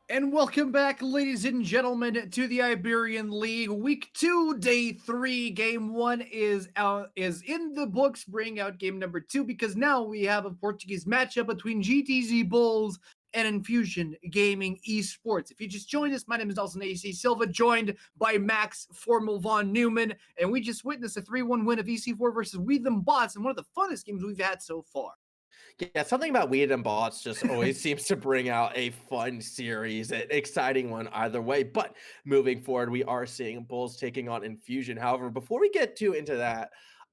And welcome back, ladies and gentlemen, to the Iberian League. Week 2, Day 3. Game 1 is in the books. Bring out game number 2 because now we have a Portuguese matchup between GTZ Bulls and Infusion Gaming Esports. If you just joined us, my name is Nelson AC Silva, joined by Max Formal Von Newman, and we just witnessed a 3-1 win of EC4 versus We Them Bots in one of the funnest games we've had so far. Yeah, something about Weed and Bots just always seems to bring out a fun series, an exciting one either way. But moving forward, we are seeing Bulls taking on Infusion. However, before we get too into that,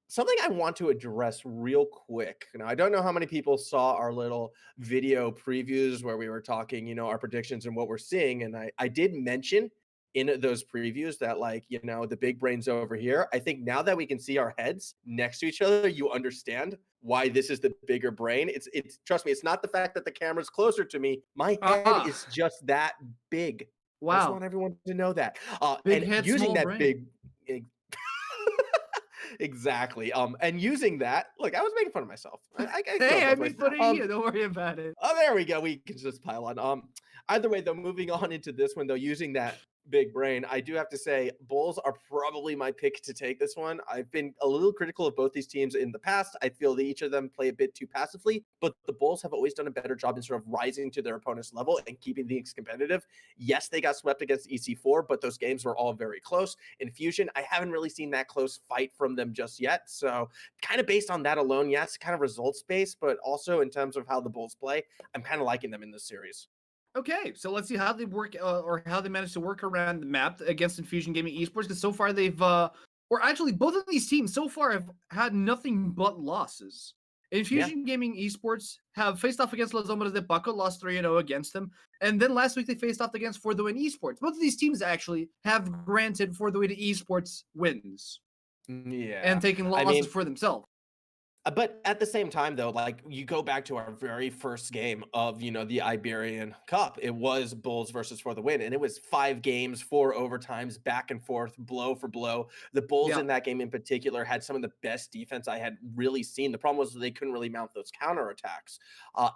something I want to address real quick. Now, I don't know how many people saw our little video previews where we were talking, our predictions and what we're seeing. And I did mention in those previews that, like, the big brains over here. I think now that we can see our heads next to each other, you understand why this is the bigger brain. It's trust me, it's not the fact that the camera's closer to me. My head Ah, is just that big. I just wow. want everyone to know that. Big And head, using small that brain. big exactly. And using that, look, I was making fun of myself. I go Hey, I both ways. made fun of you. Don't worry about it. Oh, there we go. We can just pile on. Either way, though, moving on into this one, though, using that big brain, I do have to say, Bulls are probably my pick to take this one. I've been a little critical of both these teams in the past. I feel that each of them play a bit too passively, but the Bulls have always done a better job in sort of rising to their opponent's level and keeping things competitive. Yes, they got swept against EC4, but those games were all very close. Infusion, I haven't really seen that close fight from them just yet. So, kind of based on that alone, yes, kind of results based, but also in terms of how the Bulls play, I'm kind of liking them in this series. Okay, so let's see how they work or how they manage to work around the map against Infusion Gaming Esports. Because so far or actually, both of these teams so far have had nothing but losses. Yeah. Infusion Gaming Esports have faced off against Las Sombras de Paco, lost 3-0 against them. And then last week they faced off against For the Win Esports. Both of these teams actually have granted For the Win Esports wins and Yeah. taken I losses mean, for themselves. but at the same time, though, like you go back to our very first game of, the Iberian Cup, it was Bulls versus For the Win, and it was 5 games, 4 overtimes, back and forth, blow for blow. The Bulls Yeah, in that game in particular had some of the best defense I had really seen. The problem was they couldn't really mount those counterattacks.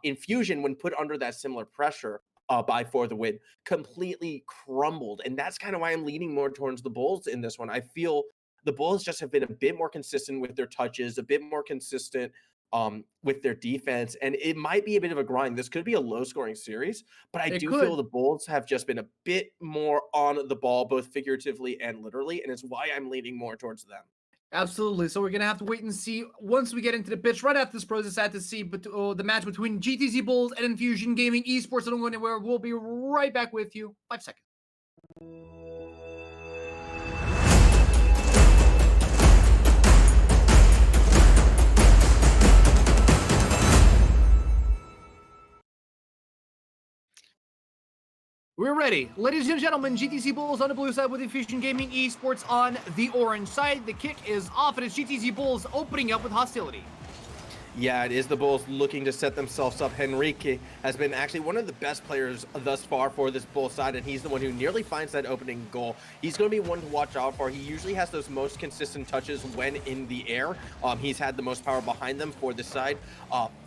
Infusion, when put under that similar pressure, by For the Win, completely crumbled. And that's kind of why I'm leaning more towards the Bulls in this one. I feel the Bulls just have been a bit more consistent with their touches, a bit more consistent with their defense, and it might be a bit of a grind. This could be a low-scoring series, but I it do feel could. the Bulls have just been a bit more on the ball, both figuratively and literally, and it's why I'm leaning more towards them. Absolutely. So we're gonna have to wait and see once we get into the pitch. Right after this process, I had to see the match between GTZ Bulls and Infusion Gaming Esports. So don't go anywhere. We'll be right back with you. 5 seconds. We're ready. Ladies and gentlemen, GTC Bulls on the blue side with Infusion Gaming Esports on the orange side. The kick is off, and it's GTC Bulls opening up with hostility. Yeah, it is the Bulls looking to set themselves up. Henrique has been actually one of the best players thus far for this Bull side, and he's the one who nearly finds that opening goal. He's going to be one to watch out for. He usually has those most consistent touches when in the air. He's had the most power behind them for this side.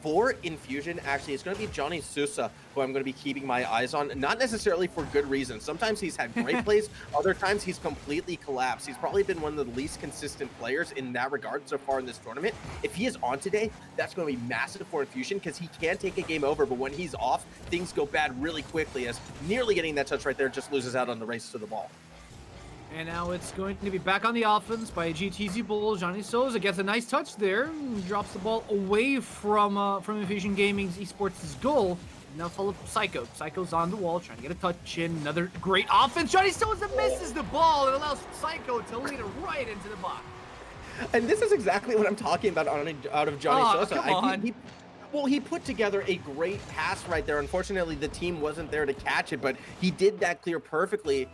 For Infusion, actually, it's going to be Johnny Sousa, who I'm going to be keeping my eyes on, not necessarily for good reason. Sometimes he's had great plays, other times he's completely collapsed. He's probably been one of the least consistent players in that regard so far in this tournament. If he is on today, that's going to be massive for Infusion because he can take a game over, but when he's off, things go bad really quickly as nearly getting that touch right there just loses out on the race to the ball. And now it's going to be back on the offense by GTZ Bull. Johnny Souza gets a nice touch there, drops the ball away from Infusion Gaming's Esports' goal. Now follow Psycho. Psycho's on the wall trying to get a touch in. Another great offense. Johnny Souza misses the ball and allows Psycho to lead it right into the box. And this is exactly what I'm talking about out of Johnny Sosa. Come on. Well, he put together a great pass right there. Unfortunately, the team wasn't there to catch it, but he did that clear perfectly.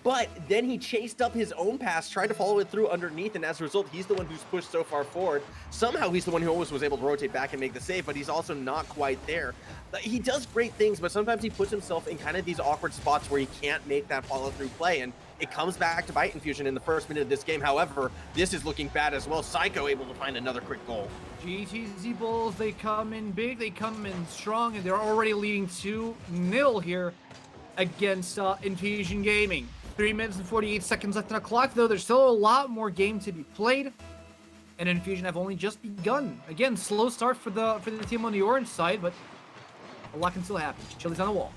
But then he chased up his own pass, tried to follow it through underneath, and as a result, he's the one who's pushed so far forward. Somehow, he's the one who always was able to rotate back and make the save, but he's also not quite there. He does great things, but sometimes he puts himself in kind of these awkward spots where he can't make that follow-through play, and it comes back to bite Infusion in the first minute of this game. However, this is looking bad as well. Psycho able to find another quick goal. GTZ Bulls, they come in big, they come in strong, and they're already leading 2-0 here against Infusion Gaming. 3 minutes and 48 seconds left on the clock, though. There's still a lot more game to be played. And Infusion have only just begun. Again, slow start for the team on the orange side, but a lot can still happen. Chili's on the wall.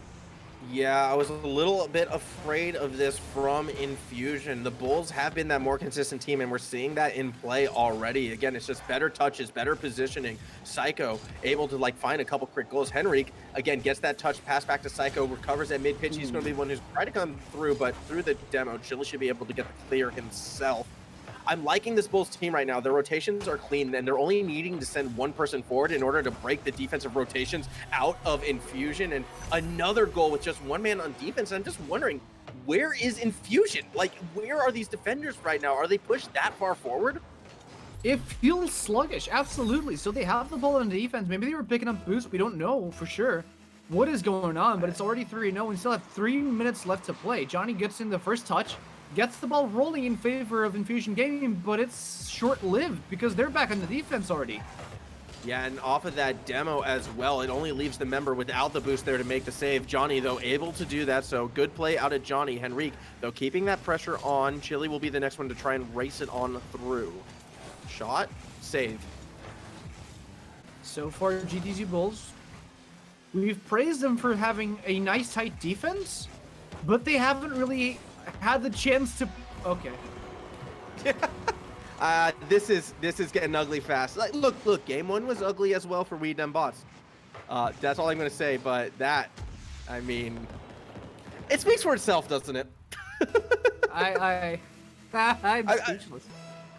Yeah, I was a little bit afraid of this from Infusion. The Bulls have been that more consistent team, and we're seeing that in play already. Again, it's just better touches, better positioning. Psycho able to find a couple quick goals. Henrique, again, gets that touch, pass back to Psycho, recovers at mid-pitch. He's going to be one who's trying to come through, but through the demo, Chili should be able to get the clear himself. I'm liking this Bulls team right now. Their rotations are clean, and they're only needing to send one person forward in order to break the defensive rotations out of Infusion. And another goal with just one man on defense. I'm just wondering, where is Infusion? Where are these defenders right now? Are they pushed that far forward? It feels sluggish, absolutely. So they have the ball on defense. Maybe they were picking up boost. We don't know for sure what is going on, but it's already 3-0. We still have 3 minutes left to play. Johnny gets in the first touch. Gets the ball rolling in favor of Infusion Gaming, but it's short-lived because they're back on the defense already. Yeah, and off of that demo as well, it only leaves the member without the boost there to make the save. Johnny, though, able to do that, so good play out of Johnny. Henrique, though, keeping that pressure on. Chili will be the next one to try and race it on through. Shot, save. So far, GTZ Bulls, we've praised them for having a nice, tight defense, but they haven't really had the chance to. Okay. This is getting ugly fast. Look, game 1 was ugly as well for We Dem Bots. That's all I'm gonna say. But that, I mean, it speaks for itself, doesn't it? I'm speechless.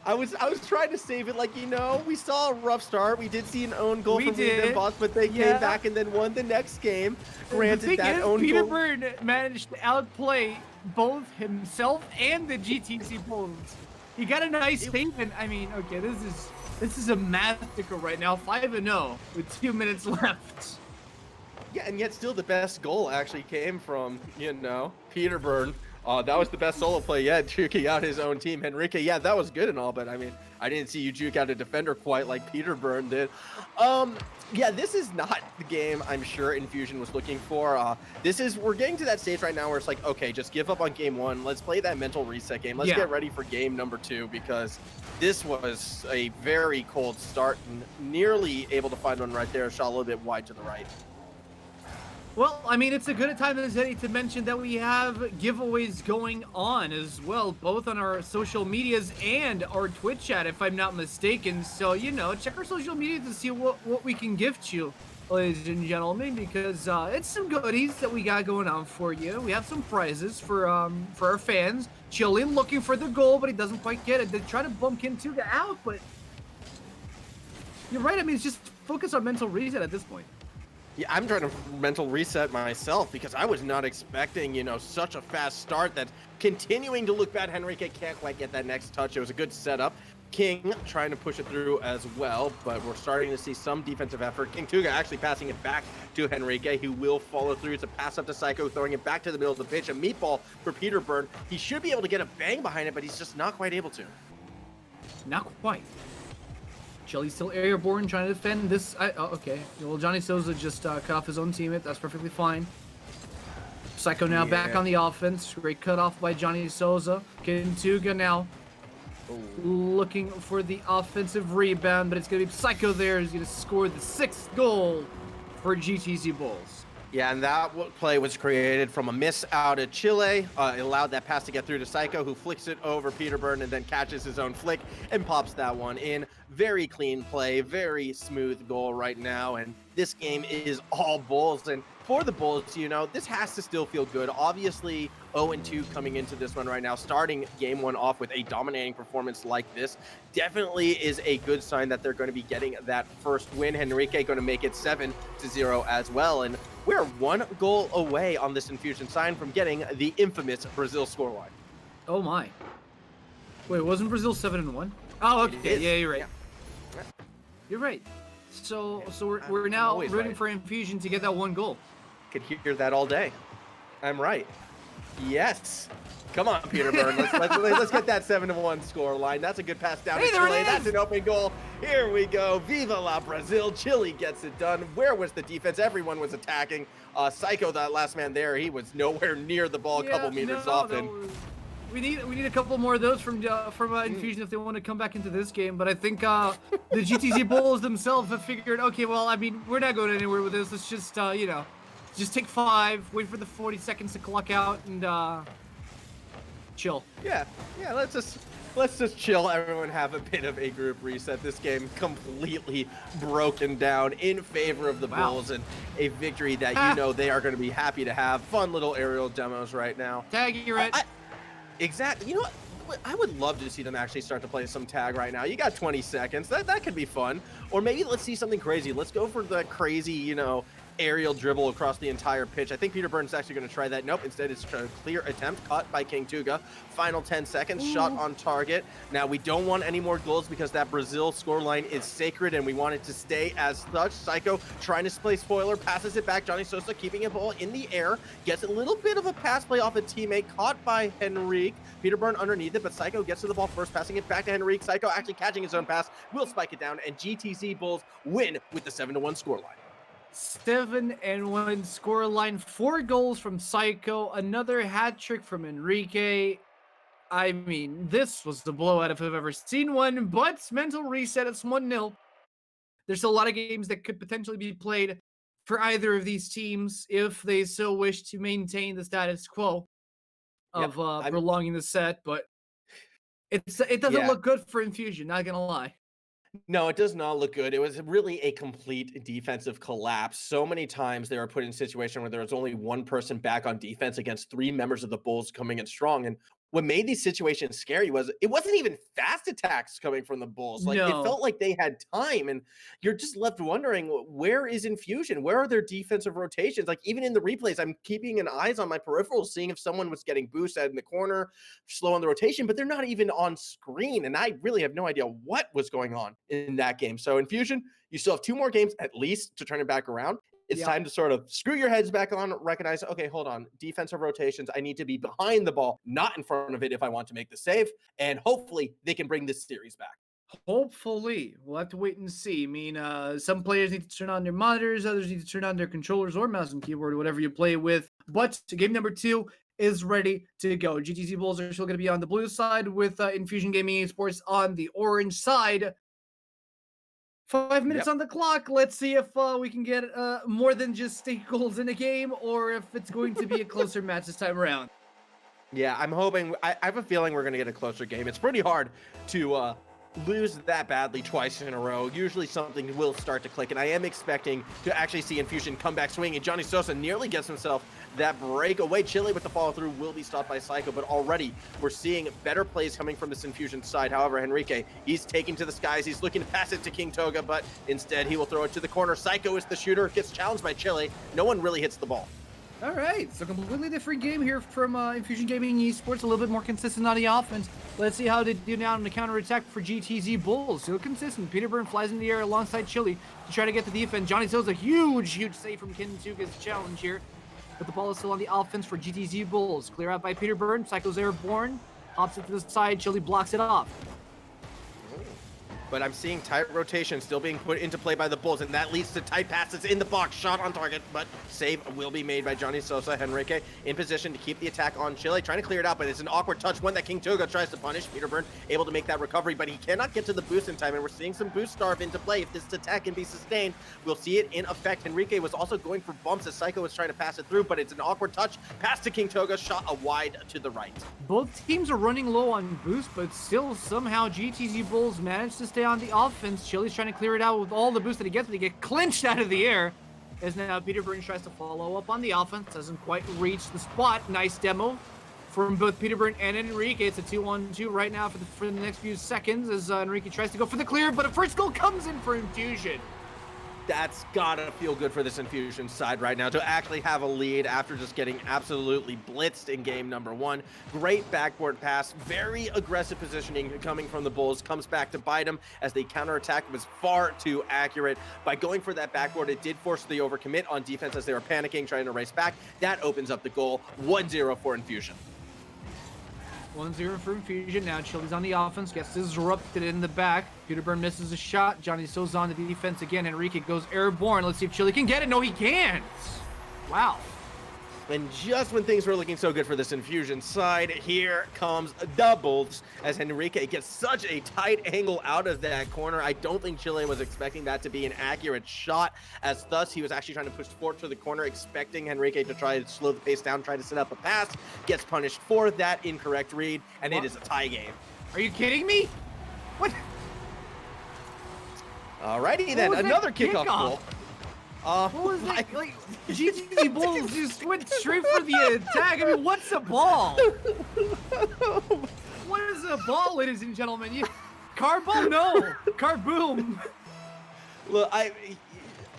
I was trying to save it. We saw a rough start. We did see an own goal from We Dem Bots, but they came back and then won the next game. Granted, that own Peter goal. Byrne managed to outplay both himself and the GTC Bulls. He got a nice save, and I mean, okay, this is a massacre right now. 5-0 with 2 minutes left. Yeah, and yet still the best goal actually came from Peter Byrne. That was the best solo play yet, juking out his own team. Henrique, yeah, that was good and all, but I mean, I didn't see you juke out a defender quite like Peter Byrne did. Yeah, this is not the game I'm sure Infusion was looking for. We're getting to that stage right now where it's like, okay, just give up on game 1. Let's play that mental reset game. Let's get ready for game number 2, because this was a very cold start and nearly able to find one right there. Shot a little bit wide to the right. Well, I mean, it's a good time as any to mention that we have giveaways going on as well, both on our social medias and our Twitch chat, if I'm not mistaken. So, check our social media to see what we can gift you, ladies and gentlemen, because it's some goodies that we got going on for you. We have some prizes for our fans. Chilling, looking for the goal, but he doesn't quite get it. They try to bump Kintuga out, but you're right. I mean, it's just focus on mental reset at this point. Yeah, I'm trying to mental reset myself because I was not expecting, such a fast start that's continuing to look bad. Henrique can't quite get that next touch. It was a good setup. King trying to push it through as well, but we're starting to see some defensive effort. Kintuga actually passing it back to Henrique, who will follow through. It's a pass up to Psycho, throwing it back to the middle of the pitch. A meatball for Peter Byrne. He should be able to get a bang behind it, but he's just not quite able to. Not quite. Chili's still airborne, trying to defend this. Okay. Well, Johnny Souza just cut off his own teammate. That's perfectly fine. Psycho now back on the offense. Great cut off by Johnny Souza. Kintuga now looking for the offensive rebound, but it's going to be Psycho there who's going to score the 6th goal for GTZ Bulls. Yeah, and that play was created from a miss out of Chile. It allowed that pass to get through to Psycho, who flicks it over Peter Byrne and then catches his own flick and pops that one in. Very clean play, very smooth goal right now, and this game is all Bulls. And for the Bulls, this has to still feel good. Obviously, 0-2 coming into this one right now, starting game 1 off with a dominating performance like this definitely is a good sign that they're going to be getting that first win. Henrique going to make it 7-0 as well, and we're 1 goal away on this Infusion sign from getting the infamous Brazil scoreline. Oh my. Wait, wasn't Brazil 7-1? Oh, okay. Yeah, you're right. Yeah. You're right. So we're now rooting for Infusion to get that 1 goal. Could hear that all day. I'm right. Yes. Come on, Peter Byrne. Let's get that 7-1 score line. That's a good pass down to there it Chile. is! That's an open goal. Here we go. Viva la Brazil. Chile gets it done. Where was the defense? Everyone was attacking. Psycho, that last man there, he was nowhere near the ball, a couple meters off. We need a couple more of those from Infusion if they want to come back into this game. But I think the GTZ Bulls themselves have figured, okay, well, I mean, we're not going anywhere with this. Let's just just take 5, wait for the 40 seconds to clock out, and chill. Yeah, let's just chill. Everyone have a bit of a group reset. This game completely broken down in favor of the Bulls, and a victory that they are going to be happy to have. Fun little aerial demos right now. Tag, you're right. Exactly. You know what? I would love to see them actually start to play some tag right now. You got 20 seconds. That could be fun. Or maybe let's see something crazy. Let's go for the crazy, aerial dribble across the entire pitch. I think Peter Byrne's actually going to try that. Nope, instead it's a clear attempt caught by King Tuga. Final 10 seconds, shot on target. Now we don't want any more goals because that Brazil scoreline is sacred and we want it to stay as such. Psycho trying to play spoiler, passes it back. Johnny Sosa keeping a ball in the air, gets a little bit of a pass play off a teammate, caught by Henrique. Peter Byrne underneath it, but Psycho gets to the ball first, passing it back to Henrique. Psycho actually catching his own pass, will spike it down, and GTZ Bulls win with the 7-1 scoreline. 7-1 scoreline, 4 goals from Psycho, another hat trick from Enrique. I mean, this was the blowout if I've ever seen one, but mental reset, it's 1-0. There's a lot of games that could potentially be played for either of these teams if they so wish to maintain the status quo of prolonging the set, but it doesn't look good for Infusion, not gonna lie. No, it does not look good. It was really a complete defensive collapse. So many times they were put in a situation where there was only one person back on defense against 3 members of the Bulls coming in strong. And what made these situations scary was it wasn't even fast attacks coming from the Bulls. Like it felt like they had time, and you're just left wondering, where is Infusion? Where are their defensive rotations? Like even in the replays, I'm keeping an eyes on my peripherals, seeing if someone was getting boosted in the corner, slow on the rotation, but they're not even on screen. And I really have no idea what was going on in that game. So Infusion, you still have 2 more games at least to turn it back around. It's time to sort of screw your heads back on, recognize, okay, hold on, defensive rotations. I need to be behind the ball, not in front of it if I want to make the save. And hopefully they can bring this series back. Hopefully. We'll have to wait and see. I mean, some players need to turn on their monitors, others need to turn on their controllers or mouse and keyboard, whatever you play with. But game number 2 is ready to go. GTZ Bulls are still going to be on the blue side with Infusion Gaming Esports on the orange side. 5 minutes on the clock. Let's see if we can get more than just 8 goals in a game, or if it's going to be a closer match this time around. Yeah, I'm hoping. I have a feeling we're going to get a closer game. It's pretty hard to lose that badly twice in a row. Usually something will start to click, and I am expecting to actually see Infusion come back swinging. Johnny Sosa nearly gets himself that breakaway. Chile with the follow through will be stopped by Psycho, but already we're seeing better plays coming from this Infusion side. However, Henrique, he's taking to the skies. He's looking to pass it to King Toga, but instead he will throw it to the corner. Psycho is the shooter, gets challenged by Chile. No one really hits the ball. All right, so completely different game here from Infusion Gaming Esports, a little bit more consistent on the offense. Let's see how they do now on the counterattack for GTZ Bulls. Still consistent. Peter Byrne flies in the air alongside Chile to try to get the defense. Johnny Sosa, huge save from Kintuga's challenge here. But the ball is still on the offense for GTZ Bulls. Clear out by Peter Byrne. Psycho's airborne. Hops it to the side. Chile blocks it off. But I'm seeing tight rotation still being put into play by the Bulls, and that leads to tight passes in the box. Shot on target, but save will be made by Johnny Sosa. Henrique in position to keep the attack on Chile, trying to clear it out, but it's an awkward touch, one that King Toga tries to punish. Peter Byrne able to make that recovery, but he cannot get to the boost in time, and we're seeing some boost starve into play. If this attack can be sustained, we'll see it in effect. Henrique was also going for bumps as Psycho was trying to pass it through, but it's an awkward touch. Pass to King Toga, shot a wide to the right. Both teams are running low on boost, but still somehow GTZ Bulls managed to stay on the offense. Chile's trying to clear it out with all the boost that he gets, but he gets clinched out of the air. As now Peter Byrne tries to follow up on the offense, doesn't quite reach the spot. Nice demo from both Peter Byrne and Enrique. It's a 2-1-2 right now for the next few seconds as Enrique tries to go for the clear, but a first goal comes in for Infusion. That's gotta feel good for this Infusion side right now to actually have a lead after just getting absolutely blitzed in game number 1. Great backboard pass, very aggressive positioning coming from the Bulls, comes back to bite them as the counterattack was far too accurate. By going for that backboard, it did force the overcommit on defense as they were panicking, trying to race back. That opens up the goal, 1-0 for Infusion. 1-0 for Infusion. Now Chili's on the offense, gets disrupted in the back. Peterburn misses a shot. Johnny Sosa on the defense again. Enrique goes airborne. Let's see if Chili can get it. No, he can't. Wow. And just when things were looking so good for this Infusion side, here comes doubles as Enrique gets such a tight angle out of that corner. I don't think Chile was expecting that to be an accurate shot, as thus he was actually trying to push forward to the corner, expecting Enrique to try to slow the pace down, try to set up a pass, gets punished for that incorrect read, and it is a tie game. Are you kidding me? What? Alrighty then, another kickoff goal. What was that? Like, GTZ Bulls just went straight for the attack. I mean, what's a ball? What is a ball, ladies and gentlemen? Car ball? No. Car boom. Look, I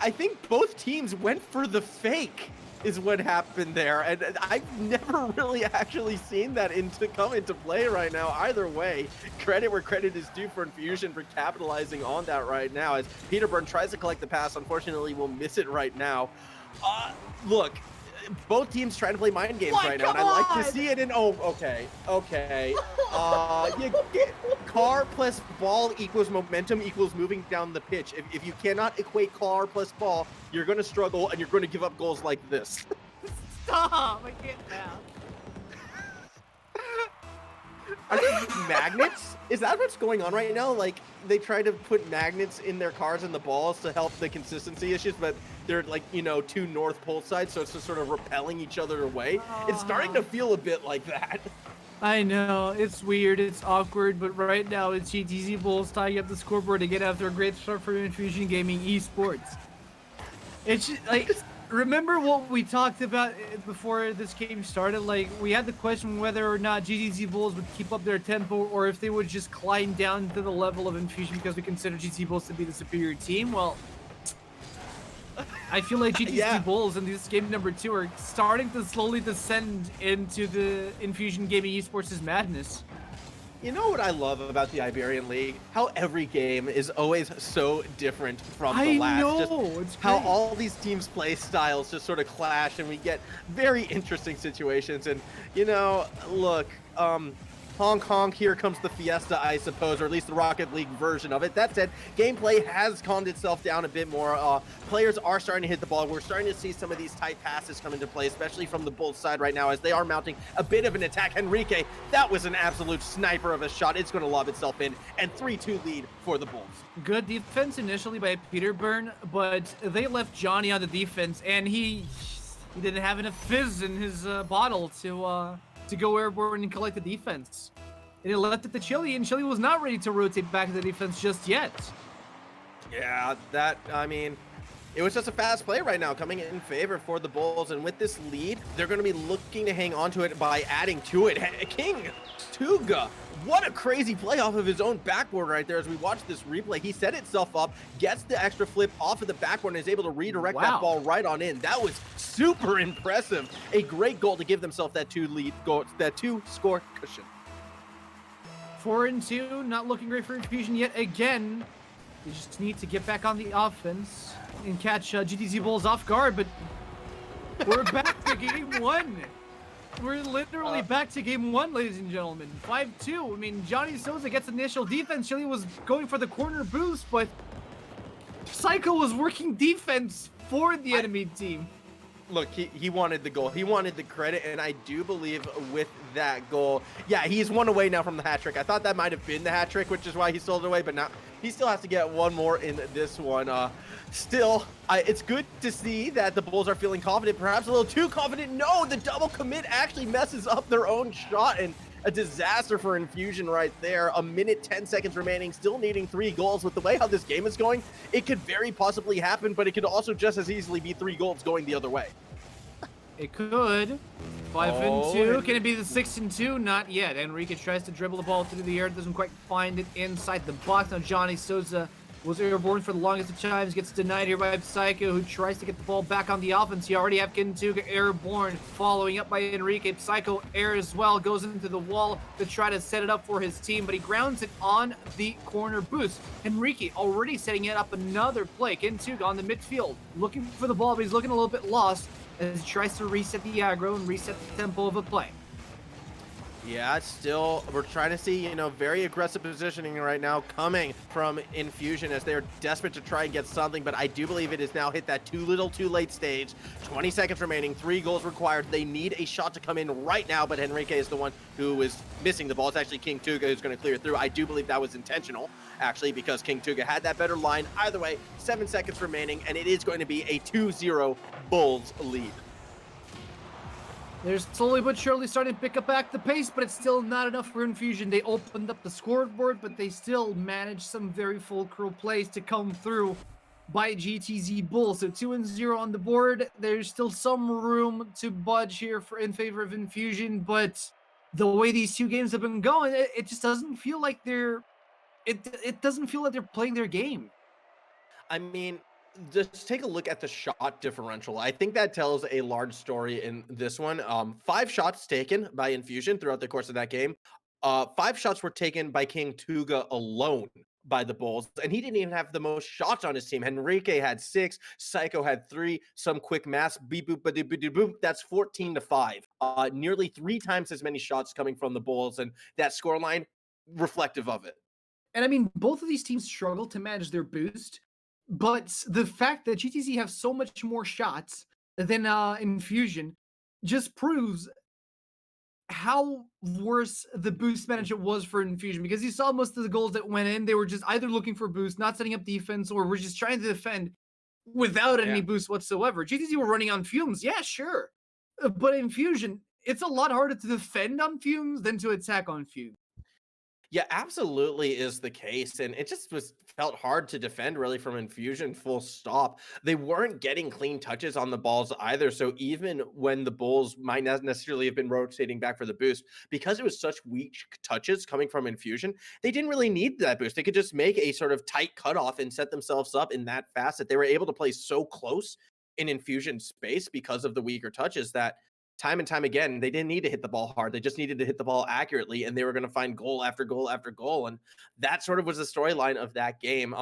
think both teams went for the fake is what happened there, and I've never really actually seen that come into play right now. Either way, credit where credit is due for Infusion for capitalizing on that right now, as Peterburn tries to collect the pass. Unfortunately, will miss it right now. Look, both teams trying to play mind games right now, and I like to see it in. Oh, okay. You get car plus ball equals momentum equals moving down the pitch. If you cannot equate car plus ball, you're going to struggle and you're going to give up goals like this. Stop! I can't now. Are they magnets? Is that what's going on right now? Like, they try to put magnets in their cars and the balls to help the consistency issues, but they're like, you know, two North Pole sides, so it's just sort of repelling each other away. It's starting to feel a bit like that. I know, it's weird, it's awkward, but right now it's GTZ Bulls tying up the scoreboard to get after a great start for Infusion Gaming Esports. It's just, like, remember what we talked about before this game started? Like, we had the question whether or not GTZ Bulls would keep up their tempo or if they would just climb down to the level of Infusion because we consider GTZ Bulls to be the superior team. Well, I feel like GTZ Bulls in this game number 2 are starting to slowly descend into the Infusion Gaming Esports' madness. You know what I love about the Iberian League? How every game is always so different from the last. I know, just it's how great. all these teams' play styles just sort of clash, and we get very interesting situations. And, you know, look, honk honk, here comes the fiesta, I suppose, or at least the Rocket League version of it. That said, gameplay has calmed itself down a bit more. Players are starting to hit the ball. We're starting to see some of these tight passes come into play, especially from the Bulls side right now, as they are mounting a bit of an attack. Enrique, that was an absolute sniper of a shot. It's going to lob itself in, and 3-2 lead for the Bulls. Good defense initially by Peterburn, but they left Johnny on the defense, and he didn't have enough fizz in his bottle to go airborne and collect the defense. And it left it to Chile, and Chile was not ready to rotate back to the defense just yet. Yeah, I mean, it was just a fast play right now coming in favor for the Bulls, and with this lead, they're going to be looking to hang on to it by adding to it. King Tuga, what a crazy play off of his own backboard right there as we watch this replay. He set itself up, gets the extra flip off of the backboard, and is able to redirect that ball right on in. That was super impressive. A great goal to give themselves that 2-score cushion. 4-2, not looking great for Infusion yet again. They just need to get back on the offense and catch GTZ Bulls off guard, but we're back to game 1. We're literally back to game 1, ladies and gentlemen. 5-2. I mean, Johnny Sosa gets initial defense. Chile was going for the corner boost, but Psycho was working defense for the enemy team. Look, he wanted the goal. He wanted the credit, and I do believe with that goal, yeah, he's one away now from the hat trick. I thought that might have been the hat trick, which is why he stole it away, but now he still has to get one more in this one. Still, it's good to see that the Bulls are feeling confident, perhaps a little too confident. No, the double commit actually messes up their own shot, and a disaster for Infusion right there. A minute, 10 seconds remaining, still needing 3 goals. With the way how this game is going, it could very possibly happen, but it could also just as easily be 3 goals going the other way. It could. 5-2. Can it be the 6-2? Not yet. Enrique tries to dribble the ball through the air, doesn't quite find it inside the box. Now Johnny Sosa was airborne for the longest of times, gets denied here by Psycho, who tries to get the ball back on the offense. You already have Kintuga airborne, following up by Enrique. Psycho air as well, goes into the wall to try to set it up for his team, but he grounds it on the corner boost. Enrique already setting it up another play. Kintuga on the midfield, looking for the ball, but he's looking a little bit lost as he tries to reset the aggro and reset the tempo of a play. Yeah, still, we're trying to see, very aggressive positioning right now coming from Infusion as they're desperate to try and get something, but I do believe it has now hit that too little, too late stage. 20 seconds remaining, 3 goals required. They need a shot to come in right now, but Henrique is the one who is missing the ball. It's actually King Tuga who's going to clear through. I do believe that was intentional, actually, because King Tuga had that better line. Either way, 7 seconds remaining, and it is going to be a 2-0 Bulls lead. They're slowly but surely starting to pick up back the pace, but it's still not enough for Infusion. They opened up the scoreboard, but they still managed some very fulcral plays to come through by GTZ Bulls. So 2-0 on the board. There's still some room to budge here in favor of Infusion, but the way these two games have been going, it just doesn't feel like it doesn't feel like they're playing their game. I mean, just take a look at the shot differential. I think that tells a large story in this one. 5 shots taken by Infusion throughout the course of that game. 5 shots were taken by King Tuga alone by the Bulls, and he didn't even have the most shots on his team. Henrique had 6, Psycho had 3, some quick mass, beep boop, ba boop, boop. That's 14-5. Nearly 3 times as many shots coming from the Bulls, and that scoreline reflective of it. And I mean, both of these teams struggle to manage their boost, but the fact that GTZ have so much more shots than Infusion just proves how worse the boost management was for Infusion, because you saw most of the goals that went in, they were just either looking for boost, not setting up defense, or were just trying to defend without any Yeah. boost whatsoever. GTZ were running on fumes, yeah, sure. But Infusion, it's a lot harder to defend on fumes than to attack on fumes. Yeah, absolutely is the case. And it just felt hard to defend really from Infusion, full stop. They weren't getting clean touches on the balls either. So even when the Bulls might not necessarily have been rotating back for the boost, because it was such weak touches coming from Infusion, they didn't really need that boost. They could just make a sort of tight cutoff and set themselves up in that facet. They were able to play so close in Infusion space because of the weaker touches that time and time again, they didn't need to hit the ball hard. They just needed to hit the ball accurately, and they were going to find goal after goal after goal. And that sort of was the storyline of that game.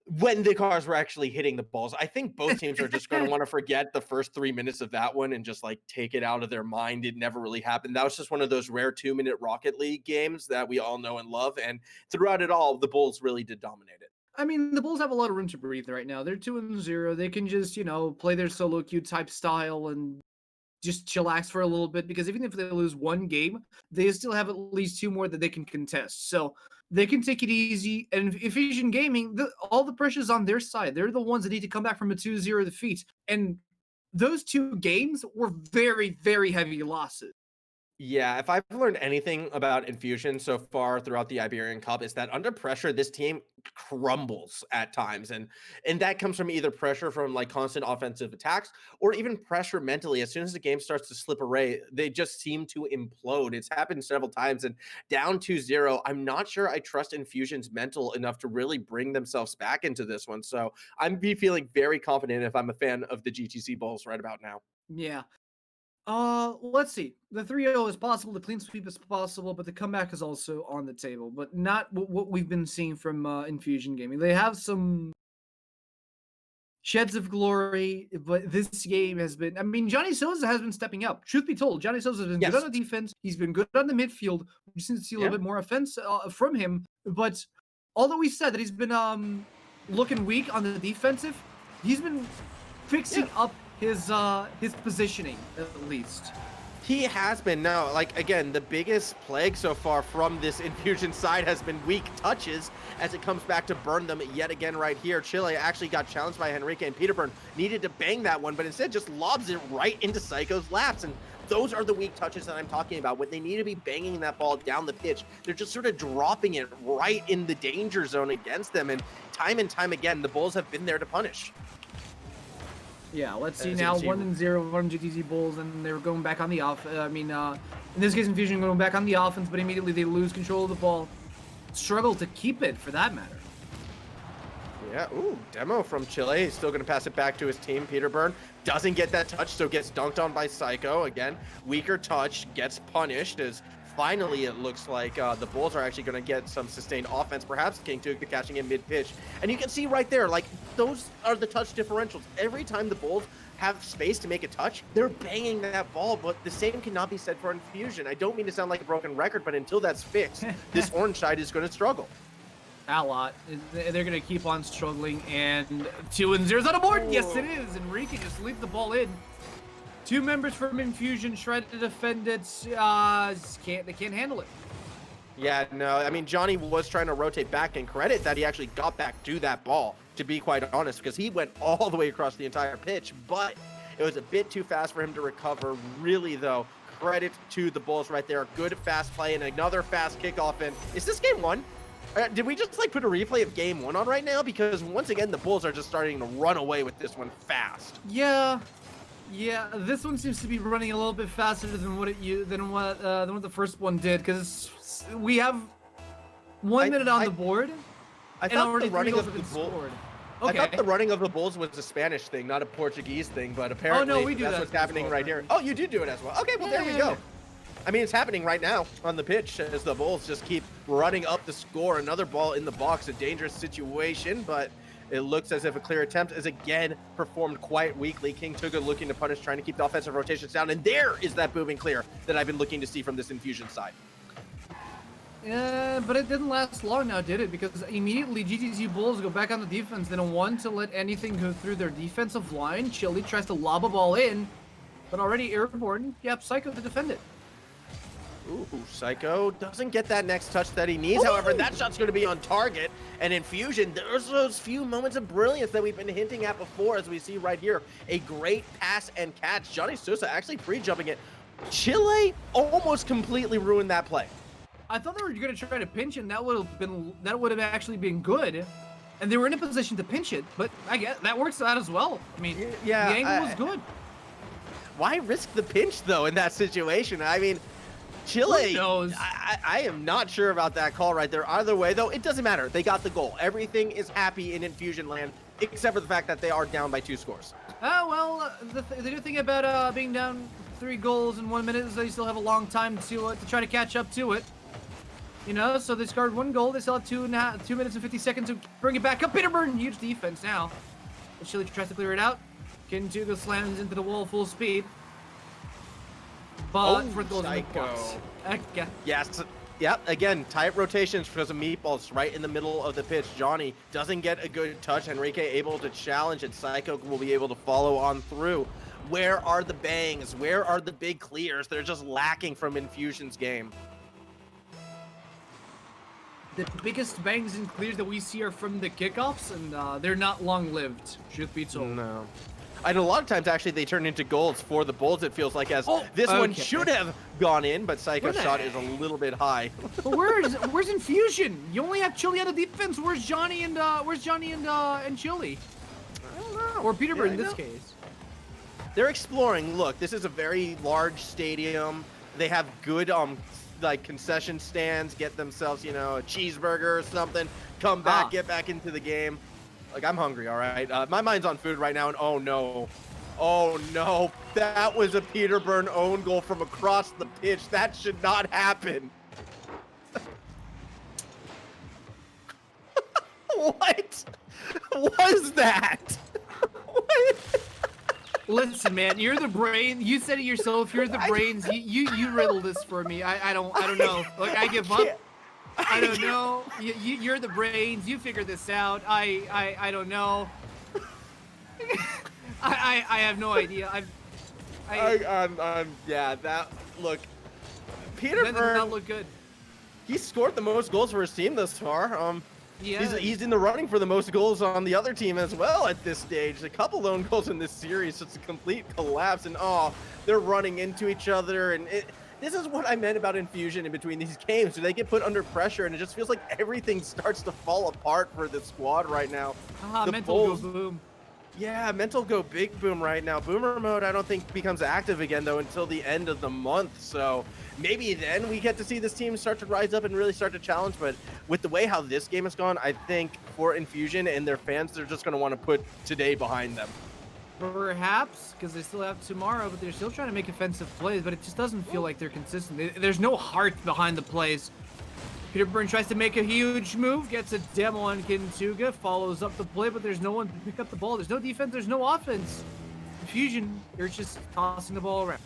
When the cars were actually hitting the balls, I think both teams are just going to want to forget the first 3 minutes of that one and just like take it out of their mind. It never really happened. That was just one of those rare 2-minute Rocket League games that we all know and love. And throughout it all, the Bulls really did dominate it. I mean, the Bulls have a lot of room to breathe right now. They're 2-0. They can just, play their solo queue type style and just chillax for a little bit, because even if they lose one game, they still have at least 2 more that they can contest. So they can take it easy. And Efficient Gaming, all the pressure's on their side. They're the ones that need to come back from a 2-0 defeat. And those 2 games were very, very heavy losses. Yeah, if I've learned anything about Infusion so far throughout the Iberian Cup, is that under pressure, this team crumbles at times, and that comes from either pressure from like constant offensive attacks, or even pressure mentally. As soon as the game starts to slip away, they just seem to implode. It's happened several times, and down 2-0, I'm not sure I trust Infusion's mental enough to really bring themselves back into this one. So I'm be feeling very confident if I'm a fan of the GTC Bulls right about now. Yeah. Let's see. The 3-0 is possible, the clean sweep is possible, but the comeback is also on the table, but not what we've been seeing from Infusion Gaming. They have some sheds of glory, but this game has been, I mean, Johnny Sosa has been stepping up. Truth be told, Johnny Sosa has been good Yes. on the defense. He's been good on the midfield. We just need to see a little Yeah. bit more offense from him. But although we said that he's been looking weak on the defensive, he's been fixing up his positioning at least. He has been. Now, like, again, the biggest plague so far from this Infusion side has been weak touches as it comes back to burn them yet again right here. Chile actually got challenged by Henrique, and Peterburn needed to bang that one, but instead just lobs it right into Psycho's laps. And those are the weak touches that I'm talking about. When they need to be banging that ball down the pitch, they're just sort of dropping it right in the danger zone against them. And time again, the Bulls have been there to punish. Yeah, let's see As you now. can see- 1-0 from GTZ Bulls, and they were going back on the off. In this case, Infusion going back on the offense, but immediately they lose control of the ball. Struggle to keep it, for that matter. Yeah, ooh, demo from Chile. He's still going to pass it back to his team. Peterburn doesn't get that touch, so gets dunked on by Psycho. Again, weaker touch, gets punished as finally it looks like the Bulls are actually going to get some sustained offense. Perhaps King Tuga catching in mid-pitch. And you can see right there, like, those are the touch differentials. Every time the Bulls have space to make a touch, they're banging that ball, but the same cannot be said for Infusion. I don't mean to sound like a broken record, but until that's fixed, this orange side is going to struggle. A lot. They're going to keep on struggling, and 2-0's on the board. Yes, it is. Enrique just leaves the ball in. 2 members from Infusion try to defend it. They can't handle it. Yeah, no, I mean, Johnny was trying to rotate back, and credit that he actually got back to that ball, to be quite honest, because he went all the way across the entire pitch, but it was a bit too fast for him to recover. Really, though, credit to the Bulls right there. Good fast play and another fast kickoff. And is this game 1? Did we just like put a replay of game 1 on right now? Because once again, the Bulls are just starting to run away with this one fast. Yeah, this one seems to be running a little bit faster than what the first one did, because we have 1 minute on the board. I and thought already the running of the Bulls. Okay. I thought the running of the Bulls was a Spanish thing, not a Portuguese thing, but apparently that's what's happening right here. Oh, you do it as well. Okay, well, there we go. I mean, it's happening right now on the pitch as the Bulls just keep running up the score. Another ball in the box, a dangerous situation, but it looks as if a clear attempt is again performed quite weakly. King Tuga looking to punish, trying to keep the offensive rotations down, and there is that booming clear that I've been looking to see from this Infusion side. Yeah, but it didn't last long now, did it? Because immediately GTZ Bulls go back on the defense. They don't want to let anything go through their defensive line. Chili tries to lob a ball in, but already airborne. Yep, Psycho to defend it. Ooh, Psycho doesn't get that next touch that he needs. Ooh. However, that shot's going to be on target. And Infusion, there's those few moments of brilliance that we've been hinting at before, as we see right here. A great pass and catch. Johnny Sosa actually pre-jumping it. Chile almost completely ruined that play. I thought they were going to try to pinch it, and that would have actually been good. And they were in a position to pinch it, but I guess that works out as well. I mean, yeah, the angle was good. Why risk the pinch, though, in that situation? I mean, Chile, I am not sure about that call right there. Either way, though, it doesn't matter. They got the goal. Everything is happy in Infusion land, except for the fact that they are down by 2 scores. Oh, well, the good thing about being down 3 goals in 1 minute is they still have a long time to try to catch up to it. You know, so they scored 1 goal. They still have 2 minutes and 50 seconds to bring it back up. Peterburn, huge defense now. But Chile tries to clear it out. Kintuga slams into the wall full speed. But for goals in the box. Yes. Yep, again, tight rotations because of Meatballs right in the middle of the pitch. Johnny doesn't get a good touch. Enrique able to challenge, and Psycho will be able to follow on through. Where are the bangs? Where are the big clears? They're just lacking from Infusion's game. The biggest bangs and clears that we see are from the kickoffs, and they're not long-lived, truth be told. No. And a lot of times, actually, they turn into goals for the Bulls, it feels like, as this one should have gone in, but Psycho's shot is a little bit high. But where's Infusion? You only have Chili on the defense. Where's Johnny and Chili? I don't know. Or Peterborough in this case. They're exploring. Look, this is a very large stadium. They have good like concession stands, get themselves, you know, a cheeseburger or something, come back, get back into the game. Like, I'm hungry, all right? My mind's on food right now, and oh no, that was a Peterburn own goal from across the pitch. That should not happen. What was that? What? Listen, man, you're the brain. You said it yourself. You're the brains. You riddle this for me. I don't know. Like, I give up. I don't know. You're the brains. You figure this out. I don't know. I have no idea. Yeah, that look. That does not look good. He scored the most goals for his team thus far. Yeah. He's in the running for the most goals on the other team as well at this stage. A couple lone goals in this series, it's a complete collapse, and they're running into each other, and this is what I meant about Infusion in between these games. They get put under pressure, and it just feels like everything starts to fall apart for the squad right now. Mental go boom. Yeah, mental go big boom right now. Boomer mode, I don't think becomes active again, though, until the end of the month. So maybe then we get to see this team start to rise up and really start to challenge. But with the way how this game has gone, I think for Infusion and their fans, they're just going to want to put today behind them. Perhaps, because they still have tomorrow, but they're still trying to make offensive plays, but it just doesn't feel like they're consistent. There's no heart behind the plays. Peterburn tries to make a huge move, gets a demo on Kintuga, follows up the play, but there's no one to pick up the ball. There's no defense, there's no offense. Infusion, they're just tossing the ball around.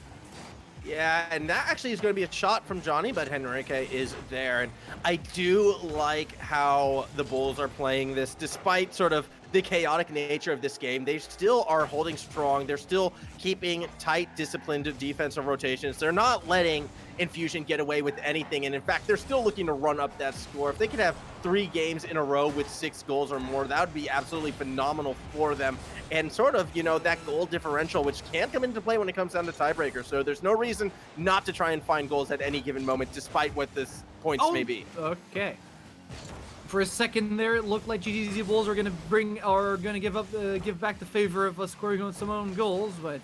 Yeah, and that actually is going to be a shot from Johnny, but Henrique is there. And I do like how the Bulls are playing this, despite sort of the chaotic nature of this game. They still are holding strong. They're still keeping tight, disciplined defensive rotations. They're not letting Infusion get away with anything. And in fact, they're still looking to run up that score. If they could have 3 games in a row with 6 goals or more, that would be absolutely phenomenal for them. And sort of, that goal differential, which can come into play when it comes down to tiebreakers. So there's no reason not to try and find goals at any given moment, despite what this points may be. Okay. For a second there, it looked like GTZ Bulls are gonna give back the favor of scoring on some own goals, but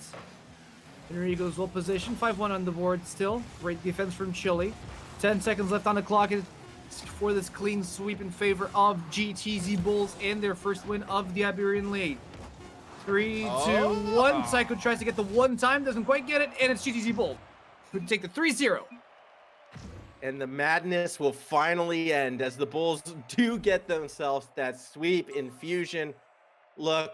Enrico's well positioned, 5-1 on the board still. Great defense from Chile. 10 seconds left on the clock for this clean sweep in favor of GTZ Bulls and their first win of the Iberian League. 3, 2, 1. Psycho tries to get the one time, doesn't quite get it, and it's GTZ Bulls who take the 3-0. And the madness will finally end as the Bulls do get themselves that sweep. Infusion. Look,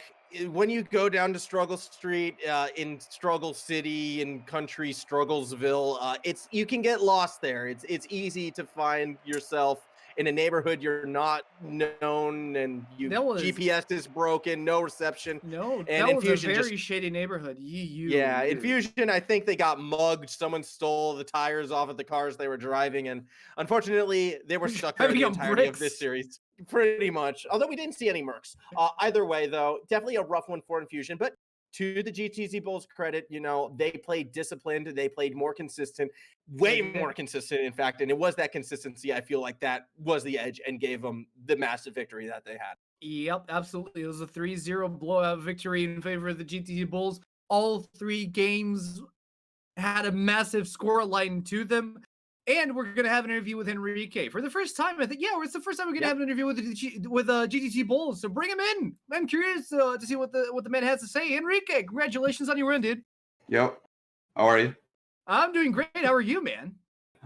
when you go down to Struggle Street in Struggle City in country Strugglesville, you can get lost there. It's easy to find yourself in a neighborhood you're not known, and GPS is broken, no reception. No, and that was a Infusion very shady neighborhood. Infusion, I think they got mugged. Someone stole the tires off of the cars they were driving, and unfortunately, they were stuck there the entirety of this series, pretty much. Although we didn't see any mercs. Either way, though, definitely a rough one for Infusion, but to the GTZ Bulls' credit, they played disciplined. They played more consistent, way more consistent, in fact. And it was that consistency, I feel like, that was the edge and gave them the massive victory that they had. Yep, absolutely. It was a 3-0 blowout victory in favor of the GTZ Bulls. All 3 games had a massive score line to them. And we're going to have an interview with Enrique for the first time. I think, it's the first time we're going to have an interview with GTC Bulls. So bring him in. I'm curious to see what the man has to say. Enrique, congratulations on your win, dude. Yep. How are you? I'm doing great. How are you, man?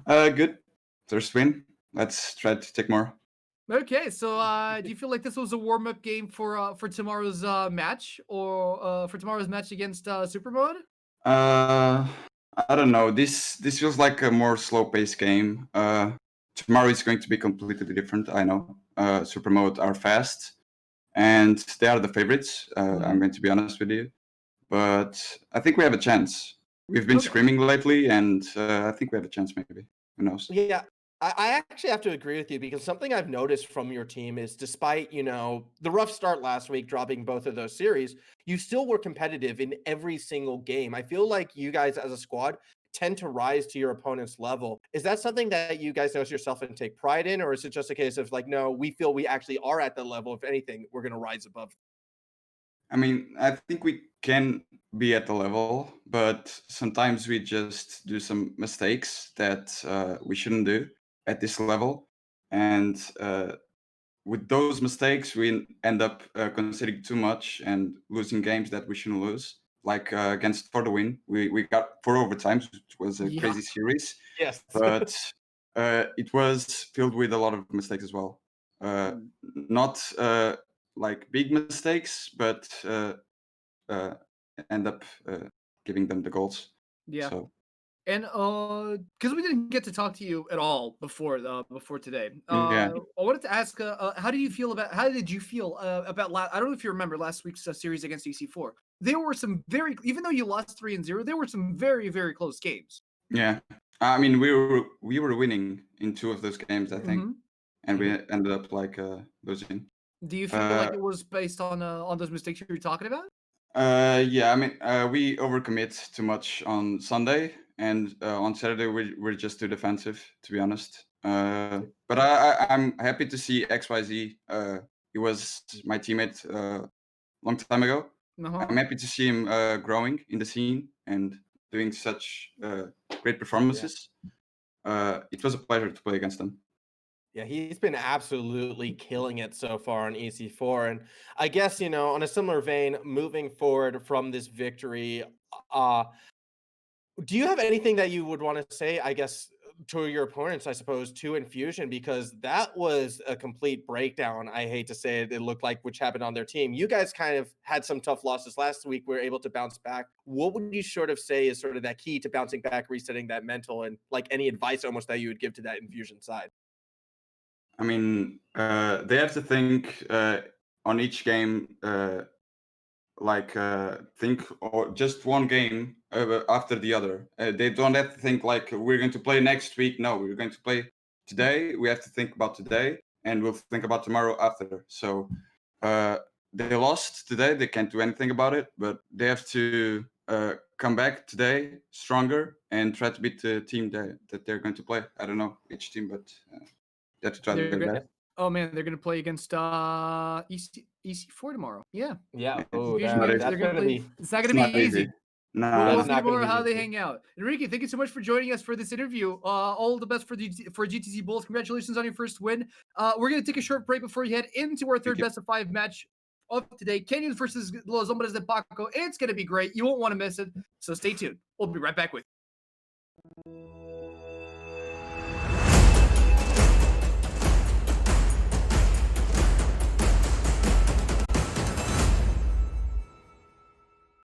Good. First win. Let's try to take more. Okay, so do you feel like this was a warm-up game for tomorrow's match, or for tomorrow's match against Super Mode? I don't know. This feels like a more slow-paced game. Tomorrow is going to be completely different. I know. Super Mode are fast, and they are the favorites. I'm going to be honest with you, but I think we have a chance. We've been screaming lately, and I think we have a chance. Maybe. Who knows? Yeah. I actually have to agree with you, because something I've noticed from your team is, despite, the rough start last week, dropping both of those series, you still were competitive in every single game. I feel like you guys as a squad tend to rise to your opponent's level. Is that something that you guys notice yourself and take pride in? Or is it just a case of like, no, we feel we actually are at the level. If anything, we're going to rise above? I mean, I think we can be at the level, but sometimes we just do some mistakes that we shouldn't do at this level. And with those mistakes, we end up conceding too much and losing games that we shouldn't lose. Like against For the Win, we got 4 overtimes, which was a crazy series. Yes. But it was filled with a lot of mistakes as well. Not like big mistakes, but end up giving them the goals. Yeah. So. And because we didn't get to talk to you at all before today, Yeah. I wanted to ask, how did you feel about I don't know if you remember last week's series against EC4. There were some even though you lost 3-0, there were some very, very close games. Yeah, I mean we were winning in 2 of those games, I think, and we ended up like losing. Do you feel like it was based on those mistakes you were talking about? Yeah, I mean we overcommit too much on Sunday, and on Saturday we're just too defensive, to be honest. But I'm happy to see XYZ. He was my teammate long time ago. I'm happy to see him growing in the scene and doing such great performances. It was a pleasure to play against him. Yeah, he's been absolutely killing it so far on EC4. And I guess, on a similar vein, moving forward from this victory, do you have anything that you would want to say, I guess, to your opponents, I suppose, to Infusion, because that was a complete breakdown. I hate to say it, it looked like, which happened on their team. You guys kind of had some tough losses last week. We were able to bounce back. What would you sort of say is sort of that key to bouncing back, resetting that mental, and like any advice almost that you would give to that Infusion side? I mean, they have to think on each game, think or just one game after the other. They don't have to think like we're going to play next week. No, we're going to play today. We have to think about today, and we'll think about tomorrow after. So they lost today. They can't do anything about it, but they have to come back today stronger and try to beat the team that they're going to play. I don't know which team, but they have to try They're their gonna, best. oh man, they're gonna play against EC4 tomorrow. Yeah. Yeah. It's Oh, Infusion not games, easy. that's they're gonna gonna play. be It's not It's gonna be not easy. easy. No, We'll that's see not tomorrow gonna be how they easy. hang out. Enrique, thank you so much for joining us for this interview. All the best for GTZ Bulls. Congratulations on your first win. We're gonna take a short break before you head into our third you. best of 5 match of today. Canyons versus Los Hombres de Paco. It's gonna be great. You won't want to miss it. So stay tuned. We'll be right back with you.